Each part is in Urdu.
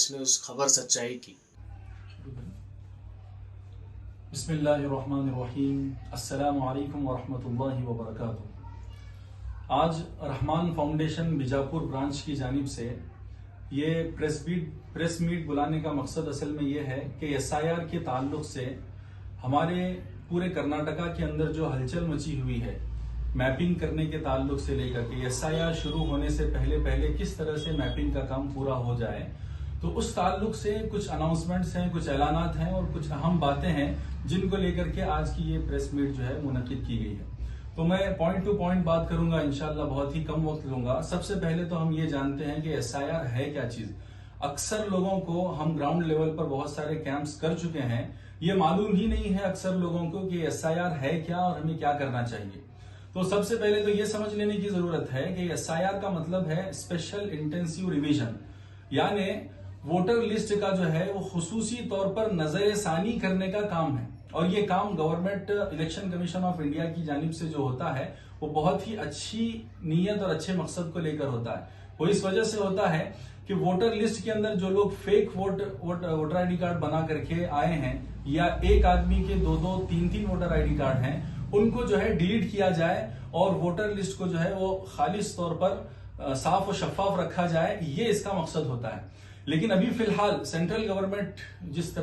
نیوز خبر سچائی کی۔ بسم اللہ الرحمن الرحیم، السلام علیکم ورحمۃ اللہ وبرکاتہ۔ آج رحمان فاؤنڈیشن بیجاپور برانچ کی جانب سے یہ پریس میٹ بلانے کا مقصد اصل میں یہ ہے کہ SIR کے تعلق سے ہمارے پورے کرناٹکا کے اندر جو ہلچل مچی ہوئی ہے میپنگ کرنے کے تعلق سے لے کر کے SIR شروع ہونے سے پہلے کس طرح سے میپنگ کا کام پورا ہو جائے، تو اس تعلق سے کچھ اناؤنسمنٹس ہیں، کچھ اعلانات ہیں اور کچھ اہم باتیں ہیں جن کو لے کر کے آج کی یہ پریس میٹ جو ہے منعقد کی گئی ہے۔ تو میں پوائنٹ ٹو پوائنٹ بات کروں گا، انشاءاللہ بہت ہی کم وقت لوں گا۔ سب سے پہلے تو ہم یہ جانتے ہیں کہ SIR ہے کیا چیز۔ اکثر لوگوں کو، ہم گراؤنڈ لیول پر بہت سارے کیمپس کر چکے ہیں، یہ معلوم ہی نہیں ہے اکثر لوگوں کو کہ SIR ہے کیا اور ہمیں کیا کرنا چاہیے۔ تو سب سے پہلے تو یہ سمجھ لینے کی ضرورت ہے کہ SIR کا مطلب ہے اسپیشل انٹینسیو ریویژن، یعنی ووٹر لسٹ کا جو ہے وہ خصوصی طور پر نظر ثانی کرنے کا کام ہے، اور یہ کام government election commission of India کی جانب سے جو ہوتا ہے وہ بہت ہی اچھی نیت اور اچھے مقصد کو لے کر ہوتا ہے۔ وہ اس وجہ سے ہوتا ہے کہ ووٹر لسٹ کے اندر جو لوگ fake voter I D card بنا کر کے آئے ہیں، یا ایک آدمی کے 2 3 ووٹر آئی ڈی کارڈ ہیں، ان کو جو ہے ڈیلیٹ کیا جائے اور ووٹر لسٹ کو جو ہے وہ خالص طور پر صاف و شفاف رکھا جائے، یہ اس کا مقصد ہوتا ہے۔ لیکن ابھی فی الحال سینٹرل گورنمنٹ جس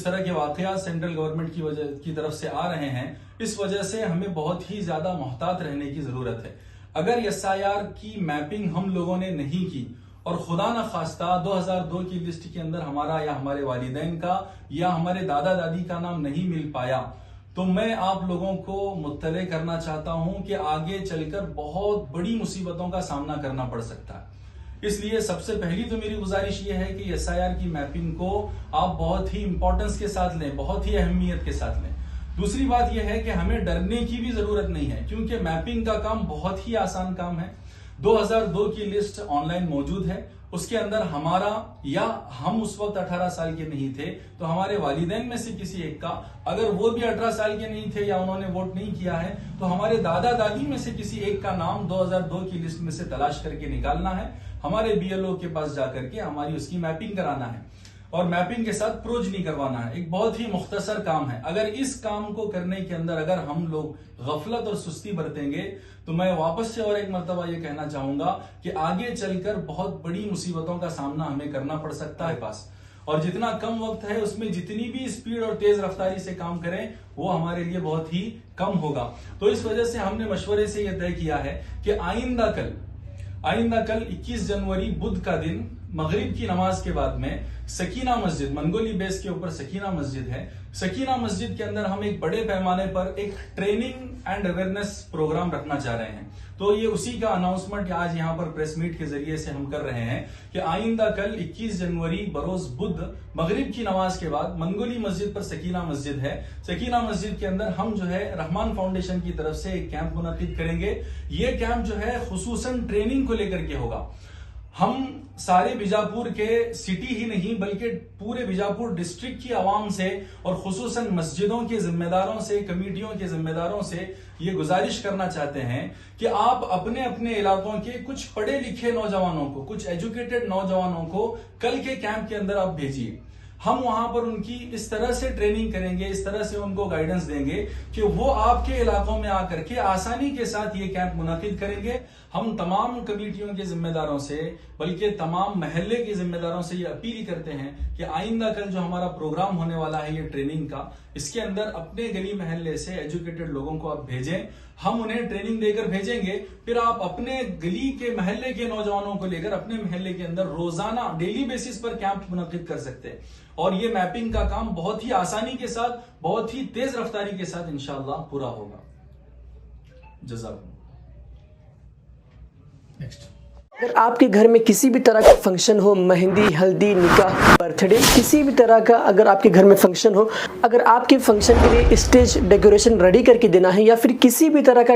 طرح کے واقعات سینٹرل گورنمنٹ کی طرف سے آ رہے ہیں، اس وجہ سے ہمیں بہت ہی زیادہ محتاط رہنے کی ضرورت ہے۔ اگر SIR کی میپنگ ہم لوگوں نے نہیں کی اور خدا نہ خواستہ 2002 کی لسٹ کے اندر ہمارا یا ہمارے والدین کا یا ہمارے دادا دادی کا نام نہیں مل پایا، تو میں آپ لوگوں کو مطلع کرنا چاہتا ہوں کہ آگے چل کر بہت بڑی مصیبتوں کا سامنا کرنا پڑ سکتا ہے۔ اس لیے سب سے پہلی تو میری گزارش یہ ہے کہ SIR کی میپنگ کو آپ بہت ہی امپورٹنس کے ساتھ لیں، بہت ہی اہمیت کے ساتھ لیں۔ دوسری بات یہ ہے کہ ہمیں ڈرنے کی بھی ضرورت نہیں ہے، کیونکہ میپنگ کا کام بہت ہی آسان کام ہے۔ 2002 کی لسٹ آن لائن موجود ہے، اس کے اندر ہمارا، یا ہم اس وقت 18 سال کے نہیں تھے تو ہمارے والدین میں سے کسی ایک کا، اگر وہ بھی 18 سال کے نہیں تھے یا انہوں نے ووٹ نہیں کیا ہے، تو ہمارے دادا دادی میں سے کسی ایک کا نام 2002 کی لسٹ میں سے تلاش کر کے نکالنا ہے، ہمارے BLO کے پاس جا کر کے ہماری اس کی میپنگ کرانا ہے، اور میپنگ کے ساتھ پروجنی کروانا ہے۔ ایک بہت ہی مختصر کام ہے۔ اگر اس کام کو کرنے کے اندر اگر ہم لوگ غفلت اور سستی برتیں گے تو میں واپس سے اور ایک مرتبہ یہ کہنا چاہوں گا کہ آگے چل کر بہت بڑی مصیبتوں کا سامنا ہمیں کرنا پڑ سکتا ہے پاس، اور جتنا کم وقت ہے اس میں جتنی بھی اسپیڈ اور تیز رفتاری سے کام کریں وہ ہمارے لیے بہت ہی کم ہوگا۔ تو اس وجہ سے ہم نے مشورے سے یہ طے کیا ہے کہ آئندہ کل 21 جنوری بدھ کا دن مغرب کی نماز کے بعد میں سکینہ مسجد، منگولی بیس کے اوپر سکینہ مسجد ہے، سکینہ مسجد کے اندر ہم ایک بڑے پیمانے پر ایک ٹریننگ اینڈ اویئرنیس پروگرام رکھنا چاہ رہے ہیں۔ تو یہ اسی کا اناؤنسمنٹ آج یہاں پر پریس میٹ کے ذریعے سے ہم کر رہے ہیں کہ آئندہ کل 21 جنوری بروز بدھ مغرب کی نماز کے بعد منگولی مسجد پر سکینہ مسجد ہے، سکینہ مسجد کے اندر ہم جو ہے رحمان فاؤنڈیشن کی طرف سے ایک کیمپ منعقد کریں گے۔ یہ کیمپ جو ہے خصوصاً ٹریننگ کو لے کر کے ہوگا۔ ہم سارے بیجاپور کے سٹی ہی نہیں بلکہ پورے بیجاپور ڈسٹرکٹ کی عوام سے اور خصوصاً مسجدوں کے ذمہ داروں سے، کمیٹیوں کے ذمہ داروں سے یہ گزارش کرنا چاہتے ہیں کہ آپ اپنے اپنے علاقوں کے کچھ پڑھے لکھے نوجوانوں کو، کچھ ایجوکیٹڈ نوجوانوں کو کل کے کیمپ کے اندر آپ بھیجیے۔ ہم وہاں پر ان کی اس طرح سے ٹریننگ کریں گے، اس طرح سے ان کو گائیڈنس دیں گے کہ وہ آپ کے علاقوں میں آ کر کے آسانی کے ساتھ یہ کیمپ منعقد کریں گے۔ ہم تمام کمیٹیوں کے ذمہ داروں سے بلکہ تمام محلے کے ذمہ داروں سے یہ اپیل کرتے ہیں کہ آئندہ کل جو ہمارا پروگرام ہونے والا ہے یہ ٹریننگ کا، اس کے اندر اپنے گلی محلے سے ایجوکیٹڈ لوگوں کو آپ بھیجیں، ہم انہیں ٹریننگ دے کر بھیجیں گے، پھر آپ اپنے گلی کے محلے کے نوجوانوں کو لے کر اپنے محلے کے اندر روزانہ ڈیلی بیسس پر کیمپ منعقد کر سکتے ہیں، اور یہ میپنگ کا کام بہت ہی آسانی کے ساتھ، بہت ہی تیز رفتاری کے ساتھ انشاءاللہ پورا ہوگا۔ جزاکم۔ اگر آپ کے گھر میں کسی بھی طرح کا فنکشن ہو، مہندی، ہلدی، نکاح، برتھ ڈے، کسی بھی طرح کا اگر آپ کے گھر میں فنکشن ہو، اگر آپ کے فنکشن کے لیے اسٹیج ڈیکوریشن ریڈی کر کے دینا ہے، یا پھر کسی بھی طرح کا